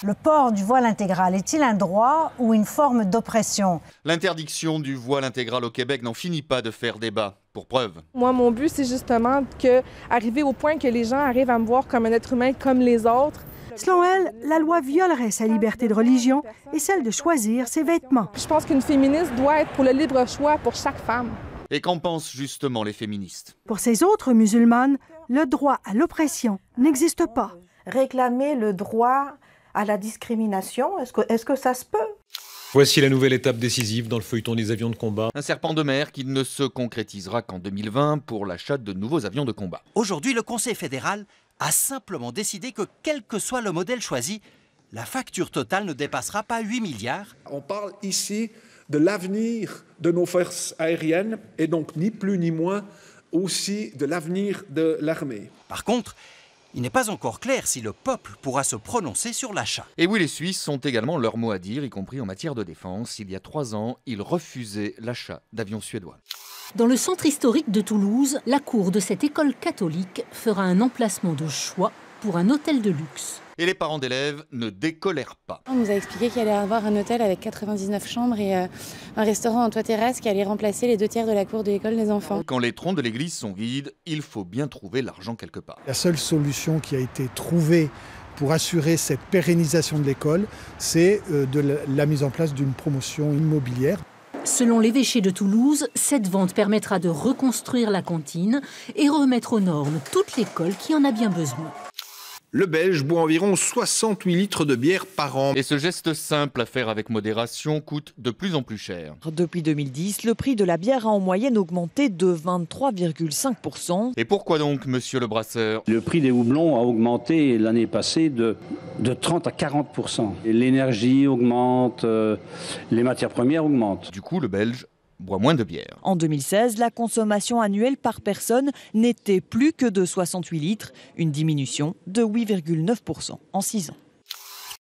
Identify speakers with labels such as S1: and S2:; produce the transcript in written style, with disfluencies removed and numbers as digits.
S1: Le port du voile intégral est-il un droit ou une forme d'oppression?
S2: L'interdiction du voile intégral au Québec n'en finit pas de faire débat. Pour preuve.
S3: Moi, mon but, c'est justement arriver au point que les gens arrivent à me voir comme un être humain comme les autres.
S4: Selon elle, la loi violerait sa liberté de religion et celle de choisir ses vêtements.
S3: Je pense qu'une féministe doit être pour le libre choix pour chaque femme.
S2: Et qu'en pensent justement les féministes?
S4: Pour ces autres musulmanes, le droit à l'oppression n'existe pas.
S5: Réclamer le droit à la discrimination, est-ce que ça se peut?
S6: Voici la nouvelle étape décisive dans le feuilleton des avions de combat.
S2: Un serpent de mer qui ne se concrétisera qu'en 2020 pour l'achat de nouveaux avions de combat.
S7: Aujourd'hui, le Conseil fédéral a simplement décidé que quel que soit le modèle choisi, la facture totale ne dépassera pas 8 milliards.
S8: On parle ici de l'avenir de nos forces aériennes et donc ni plus ni moins aussi de l'avenir de l'armée.
S7: Par contre, il n'est pas encore clair si le peuple pourra se prononcer sur l'achat.
S2: Et oui, les Suisses ont également leur mot à dire, y compris en matière de défense. Il y a 3 ans, ils refusaient l'achat d'avions suédois.
S9: Dans le centre historique de Toulouse, la cour de cette école catholique fera un emplacement de choix pour un hôtel de luxe.
S2: Et les parents d'élèves ne décolèrent pas.
S10: On nous a expliqué qu'il allait y avoir un hôtel avec 99 chambres et un restaurant en toit terrasse qui allait remplacer les 2 tiers de la cour de l'école des enfants.
S2: Quand les troncs de l'église sont vides, il faut bien trouver l'argent quelque part.
S11: La seule solution qui a été trouvée pour assurer cette pérennisation de l'école, c'est de la mise en place d'une promotion immobilière.
S9: Selon l'évêché de Toulouse, cette vente permettra de reconstruire la cantine et remettre aux normes toute l'école qui en a bien besoin.
S6: Le Belge boit environ 68 litres de bière par an.
S2: Et ce geste simple à faire avec modération coûte de plus en plus cher.
S12: Depuis 2010, le prix de la bière a en moyenne augmenté de 23,5%.
S2: Et pourquoi donc, monsieur le brasseur?
S13: Le prix des houblons a augmenté l'année passée de 30 à 40%. L'énergie augmente, les matières premières augmentent.
S2: Du coup, le Belge boit moins de bière.
S12: En 2016, la consommation annuelle par personne n'était plus que de 68 litres, une diminution de 8,9% en 6 ans.